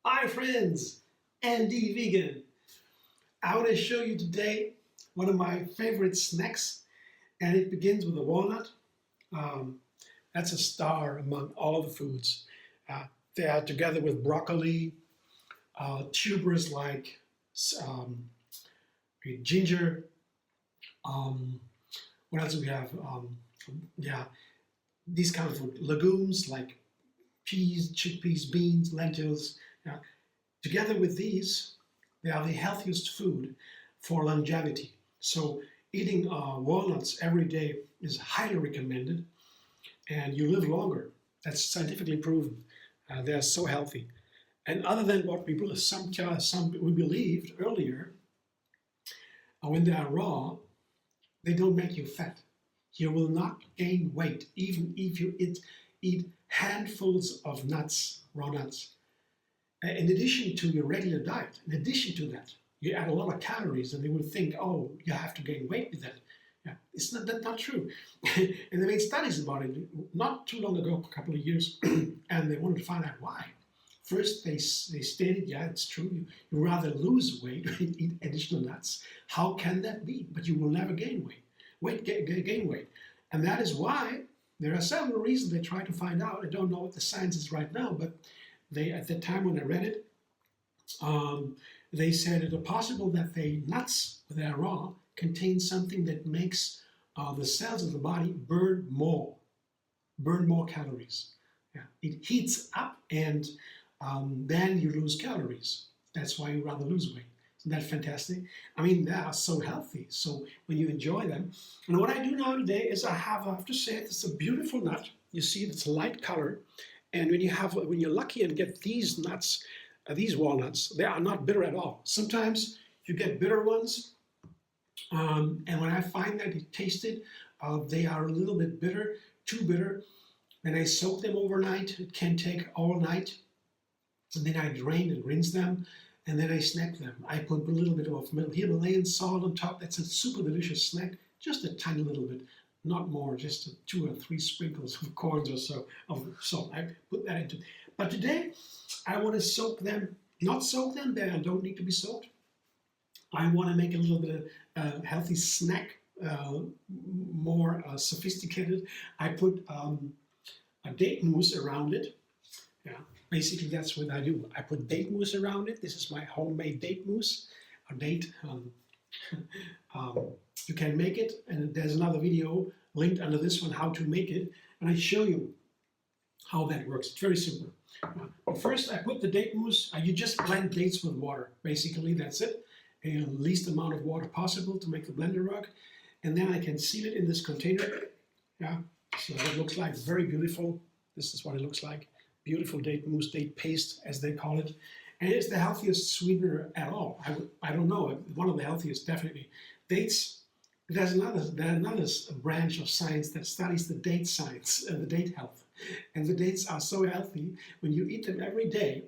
Hi friends, Andy Vegan. I want to show you today one of my favorite snacks, and it begins with a walnut. Um, that's a star among all of the foods. They are together with broccoli, tubers like um, ginger. Um, what else do we have? Yeah, these kind of legumes like peas, chickpeas, beans, lentils. Yeah. Together with these, they are the healthiest food for longevity. So eating walnuts every day is highly recommended, and you live longer. That's scientifically proven. They're so healthy. And other than what some we believed earlier, when they are raw, they don't make you fat. You will not gain weight, even if you eat handfuls of nuts, raw nuts. In addition to your regular diet, in addition to that, you add a lot of calories, and they will think, oh, you have to gain weight with that. Yeah, it's not true. And they made studies about it not too long ago, a couple of years, and they wanted to find out why. First, they stated, yeah, it's true, you rather lose weight when you eat additional nuts. How can that be? But you will never gain gain weight. And that is why there are several reasons they try to find out. I don't know what the science is right now, but at the time when I read it, they said it is possible that the nuts, when they are raw, contain something that makes the cells of the body burn more calories. Yeah. It heats up, and then you lose calories. That's why you rather lose weight. Isn't that fantastic? I mean, they are so healthy. So when you enjoy them, and what I do now today is I have to say it's a beautiful nut. You see, it's a light color. And when you're lucky and get these nuts, these walnuts, they are not bitter at all. Sometimes you get bitter ones, and when I find that it tasted, they are a little bit bitter, too bitter. Then I soak them overnight. It can take all night. And then I drain and rinse them, and then I snack them. I put a little bit of Himalayan salt on top. That's a super delicious snack, just a tiny little bit. Not more, just 2 or 3 sprinkles of corns or so of salt. I put that into. But today, I want to soak them. Not soak them; they don't need to be soaked. I want to make a little bit of healthy snack, more sophisticated. I put a date mousse around it. Yeah, basically that's what I do. I put date mousse around it. This is my homemade date mousse. A date. You can make it, and there's another video linked under this one how to make it, and I show you how that works. It's very simple. First, I put the date mousse. You just blend dates with water. Basically, that's it. And the least amount of water possible to make the blender work, and then I can seal it in this container. Yeah, so it looks like very beautiful. This is what it looks like. Beautiful date mousse, date paste, as they call it. And it's the healthiest sweetener at all. I don't know, one of the healthiest, definitely. Dates, there's another branch of science that studies the date science, the date health. And the dates are so healthy, when you eat them every day,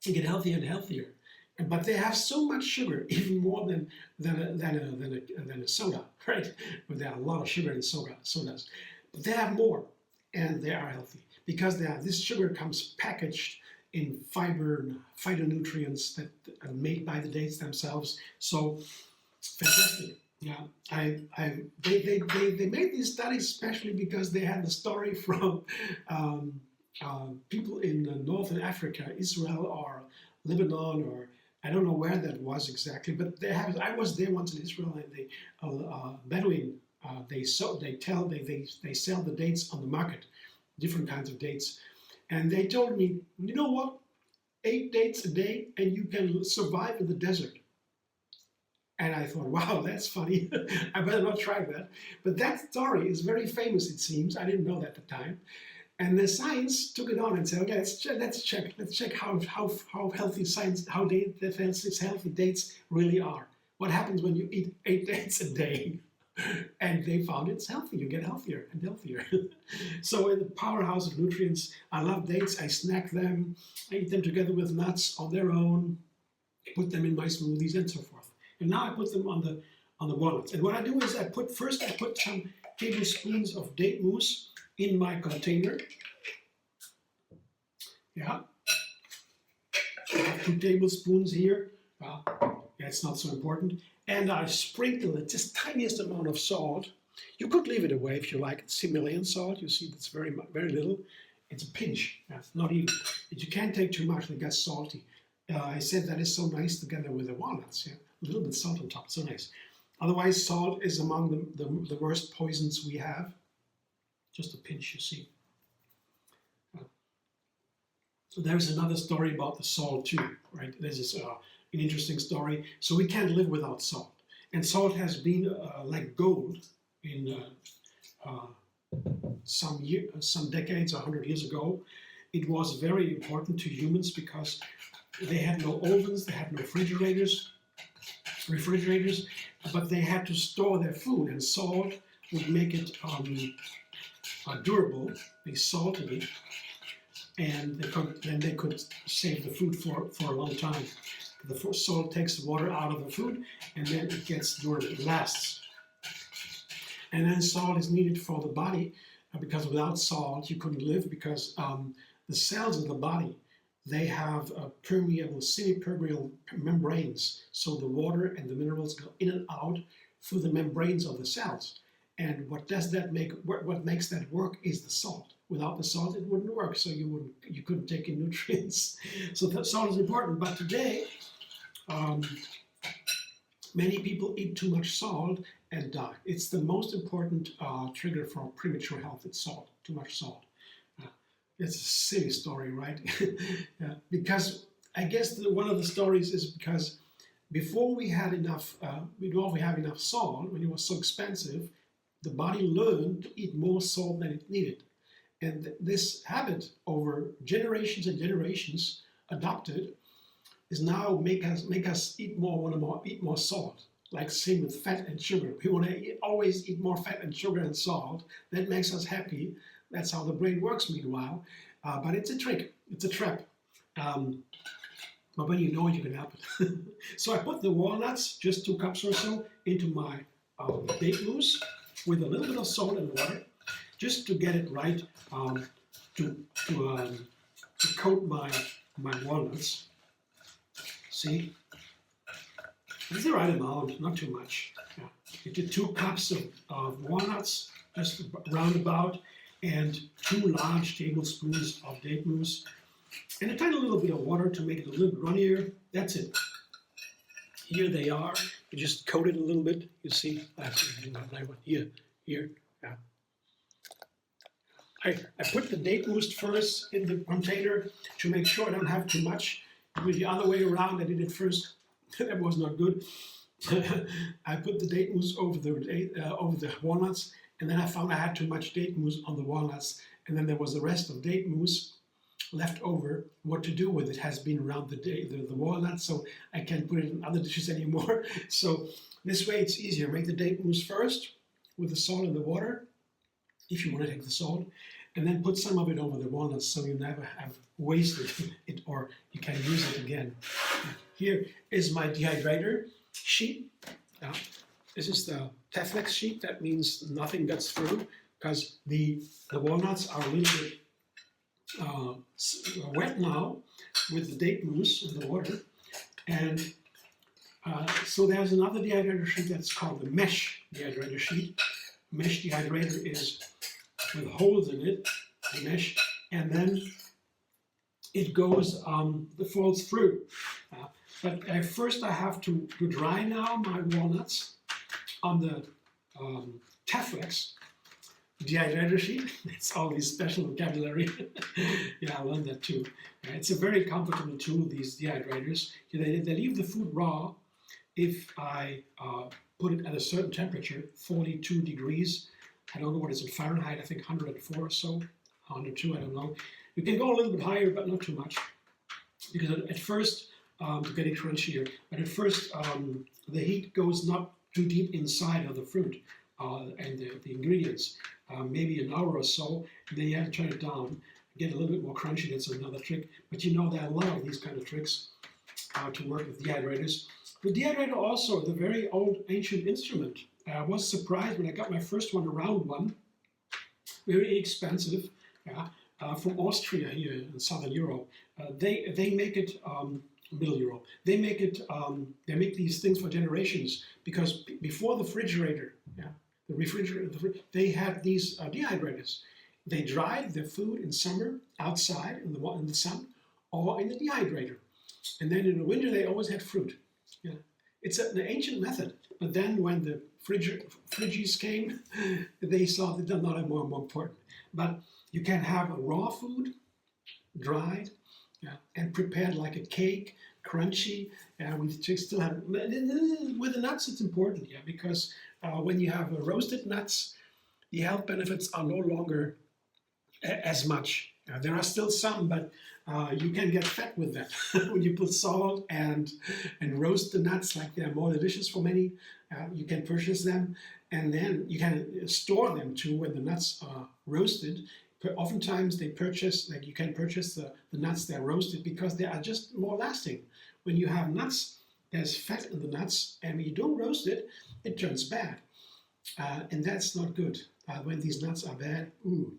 you get healthier and healthier. But they have so much sugar, even more than a soda, right? But there are a lot of sugar in sodas. But they have more, and they are healthy. Because this sugar comes packaged in fiber and phytonutrients that are made by the dates themselves. So fantastic. Yeah, they made these studies especially because they had the story from people in northern Africa, Israel or Lebanon, or I don't know where that was exactly, but I was there once in Israel, and Bedouin they sell the dates on the market, different kinds of dates, and they told me, you know what, 8 dates a day and you can survive in the desert. And I thought, wow, that's funny. I better not try that. But that story is very famous, it seems. I didn't know that at the time. And the science took it on and said, okay, let's check how healthy healthy dates really are. What happens when you eat 8 dates a day? And they found it's healthy. You get healthier and healthier. So in the powerhouse of nutrients, I love dates. I snack them. I eat them together with nuts on their own. Put them in my smoothies and so forth. And now I put them on the walnuts. And what I do is I put some tablespoons of date mousse in my container. Yeah. I have 2 tablespoons here. Yeah, it's not so important. And I sprinkle the just tiniest amount of salt. You could leave it away if you like. It's Himalayan salt. You see, it's very little. It's a pinch. That's not even. But you can't take too much. It gets salty. I said that is so nice together with the walnuts. Yeah, a little bit salt on top. So nice. Otherwise, salt is among the worst poisons we have. Just a pinch, you see. So there's another story about the salt too, right? This is an interesting story. So we can't live without salt. And salt has been like gold in some decades, 100 years ago. It was very important to humans because they had no ovens, they had no refrigerators, but they had to store their food, and salt would make it durable. They salted it, and then they could save the food for a long time. The salt takes the water out of the food, and then it gets durable, it lasts. And then salt is needed for the body, because without salt you couldn't live, because the cells of the body, they have permeable, semi-permeable membranes, so the water and the minerals go in and out through the membranes of the cells. And what makes that work is the salt. Without the salt, it wouldn't work, so you couldn't take in nutrients. So that salt is important. But today, many people eat too much salt and die. It's the most important trigger for premature health. It's salt, too much salt. It's a silly story, right? Yeah, because I guess one of the stories is because before we had enough salt, when it was so expensive, the body learned to eat more salt than it needed. And this habit over generations and generations adopted is now make us eat more salt. Like same with fat and sugar. We want to always eat more fat and sugar and salt. That makes us happy. That's how the brain works meanwhile. But it's a trick. It's a trap. But when you know it, you can help it. So I put the walnuts, just 2 cups or so, into my date mousse with a little bit of salt and water, just to get it right, to coat my walnuts. See? It's the right amount, not too much. Yeah. You did 2 cups of walnuts, just roundabout, and 2 large tablespoons of date mousse, and a tiny little bit of water to make it a little bit runnier. That's it. Here they are. You just coat it a little bit. You see, here. Yeah. I put the date mousse first in the container to make sure I don't have too much. With the other way around, I did it first. That was not good. I put the date mousse over the walnuts, and then I found I had too much date mousse on the walnuts, and then there was the rest of date mousse left over. What to do with it has been around the walnuts, so I can't put it in other dishes anymore. So this way it's easier. Make the date mousse first with the salt and the water, if you want to take the salt, and then put some of it over the walnuts so you never have wasted it, or you can use it again. Here is my dehydrator sheet. This is the Teflex sheet. That means nothing gets through, because the walnuts are a little bit wet now with the date mousse and the water. And so there's another dehydrator sheet that's called the mesh dehydrator sheet. Mesh dehydrator is with holes in it, the mesh, and then it goes, it falls through. But first I have to dry now my walnuts on the Teflex dehydrator sheet. It's all these special vocabulary. Yeah, I learned that too. It's a very comfortable tool, these dehydrators. They leave the food raw if I put it at a certain temperature, 42 degrees. I don't know what is in Fahrenheit, I think 104 or so, 102, I don't know. You can go a little bit higher, but not too much. Because at first, to get it crunchier, but at first the heat goes not too deep inside of the fruit and the ingredients. Maybe an hour or so, and then you have to turn it down, get a little bit more crunchy. That's another trick. But you know, there are a lot of these kind of tricks to work with dehydrators. The dehydrator also is a very old ancient instrument. I was surprised when I got my first one, a round one, very expensive, yeah, from Austria here in Southern Europe. They make it, Middle Europe. They make these things for generations because before the refrigerator, yeah, they had these dehydrators. They dried their food in summer outside in the sun or in the dehydrator, and then in the winter they always had fruit. Yeah. It's an ancient method, but then when the fridges came, they saw that they're not more important. But you can have a raw food, dried, yeah, and prepared like a cake, crunchy. We still have with the nuts. It's important, yeah, because when you have roasted nuts, the health benefits are no longer as much. There are still some, but you can get fat with that when you put salt and roast the nuts. Like they're more delicious for many. You can purchase them, and then you can store them too when the nuts are roasted. But oftentimes they purchase, like you can purchase the nuts that are roasted because they are just more lasting. When you have nuts, there's fat in the nuts, and when you don't roast it, it turns bad, and that's not good. When these nuts are bad, ooh.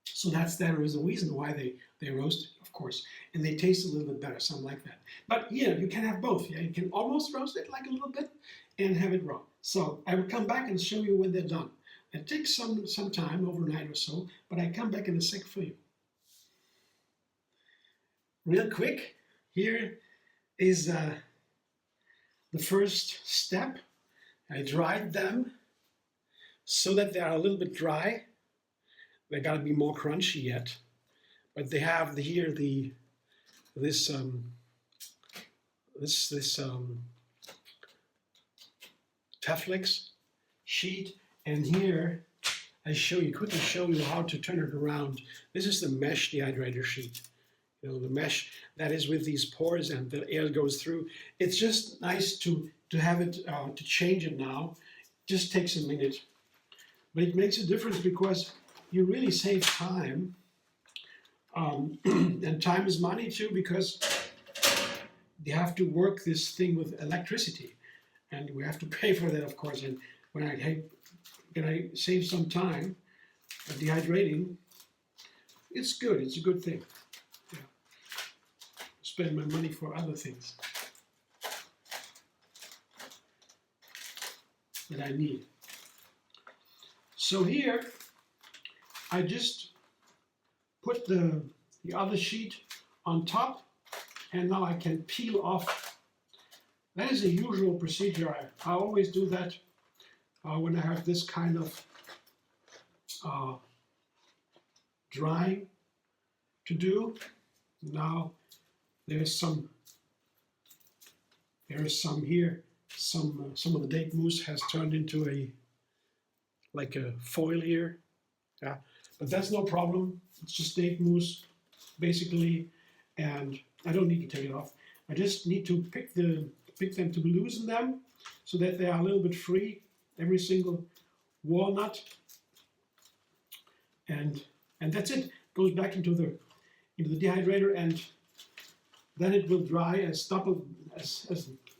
So there is a reason why they roast it, of course, and they taste a little bit better, something like that. But yeah, you can have both. Yeah, you can almost roast it like a little bit and have it raw. So I will come back and show you when they're done. It takes some time, overnight or so, but I come back in a sec for you. Real quick, here is the first step. I dried them so that they are a little bit dry. They got to be more crunchy yet, but they have here this Teflix sheet, and here I quickly show you how to turn it around. This is the mesh dehydrator sheet. You know, the mesh that is with these pores and the air goes through. It's just nice to have it to change it now. It just takes a minute, but it makes a difference because you really save time, and time is money too, because you have to work this thing with electricity, and we have to pay for that, of course. And when I save some time dehydrating, it's good. It's a good thing. Yeah. Spend my money for other things that I need. So here, I just put the other sheet on top, and now I can peel off. That is a usual procedure. I always do that when I have this kind of drying to do. Now there's some here. Some of the date mousse has turned into like a foil here. Yeah. But that's no problem. It's just date mousse, basically, and I don't need to take it off. I just need to pick them to loosen them so that they are a little bit free, every single walnut, and that's it. Goes back into the dehydrator, and then it will dry as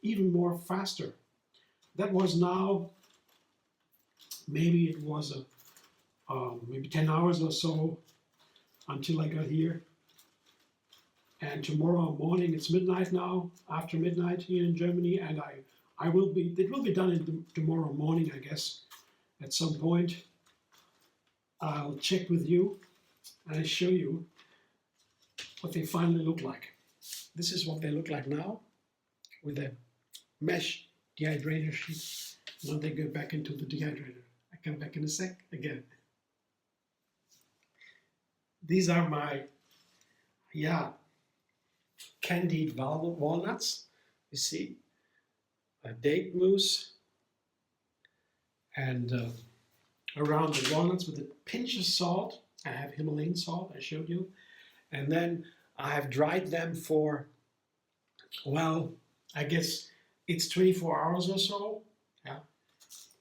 even more faster. That was now, maybe it was maybe 10 hours or so until I got here. And tomorrow morning, it's midnight now, after midnight here in Germany, and it will be done tomorrow morning, I guess, at some point. I'll check with you and I'll show you what they finally look like. This is what they look like now with a mesh dehydrator sheet. Now they go back into the dehydrator. I come back in a sec again. These are my, candied walnuts. You see, a date mousse, and around the walnuts with a pinch of salt. I have Himalayan salt, I showed you. And then I have dried them for, well, I guess it's 24 hours or so. Yeah,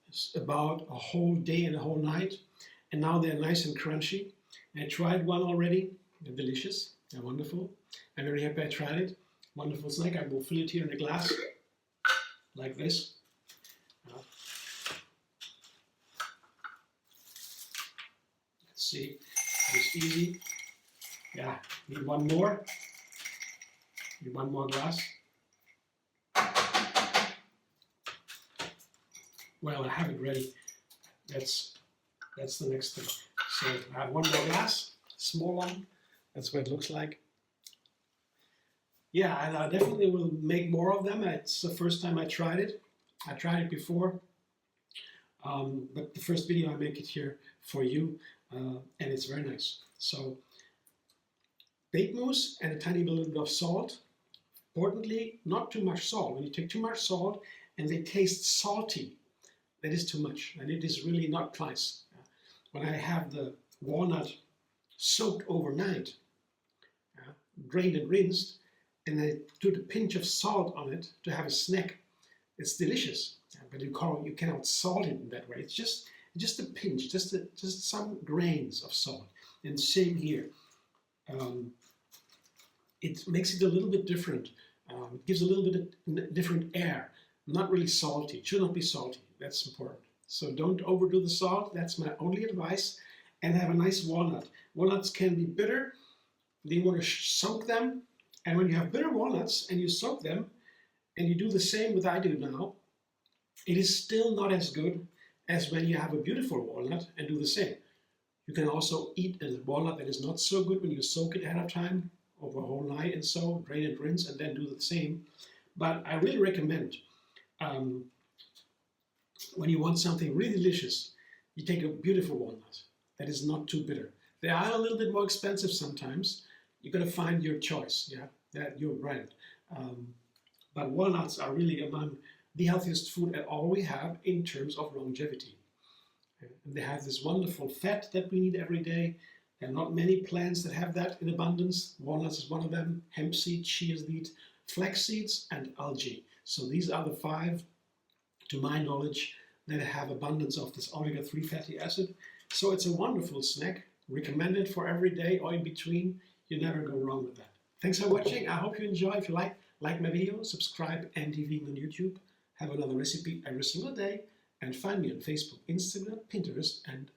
it's about a whole day and a whole night. And now they're nice and crunchy. I tried one already. They're delicious. They're wonderful. I'm very happy I tried it. Wonderful snack. I will fill it here in a glass. like this. Let's see, it's easy. Yeah, need one more. Need one more glass. Well, I have it ready. That's the next thing. So I have one more glass, small one. That's what it looks like. Yeah, and I definitely will make more of them. It's the first time I tried it. I tried it before, but the first video I make it here for you, and it's very nice. So, baked mousse and a tiny little bit of salt. Importantly, not too much salt. When you take too much salt and they taste salty, that is too much, and it is really not nice. When I have the walnut soaked overnight, drained and rinsed, and I put a pinch of salt on it to have a snack, it's delicious. But you cannot salt it in that way. It's just a pinch, just some grains of salt. And same here. It makes it a little bit different. It gives a little bit of different air. Not really salty. It should not be salty. That's important. So don't overdo the salt. That's my only advice. And have a nice walnut. Walnuts can be bitter. Then you want to soak them. And when you have bitter walnuts and you soak them, and you do the same what I do now, it is still not as good as when you have a beautiful walnut and do the same. You can also eat a walnut that is not so good when you soak it ahead of time over a whole night and so, drain and rinse, and then do the same. But I really recommend when you want something really delicious, you take a beautiful walnut that is not too bitter. They are a little bit more expensive sometimes. You're going to find your choice, yeah, that your brand. But walnuts are really among the healthiest food at all we have in terms of longevity. And they have this wonderful fat that we need every day. There are not many plants that have that in abundance. Walnuts is one of them. Hemp seed, chia seed, flax seeds, and algae. So these are the 5, to my knowledge, that have abundance of this omega-3 fatty acid. So it's a wonderful snack, recommended for every day or in between. You never go wrong with that. Thanks for watching. I hope you enjoy. If you like my video, subscribe, Candied Vegan on YouTube. Have another recipe every single day. And find me on Facebook, Instagram, Pinterest, and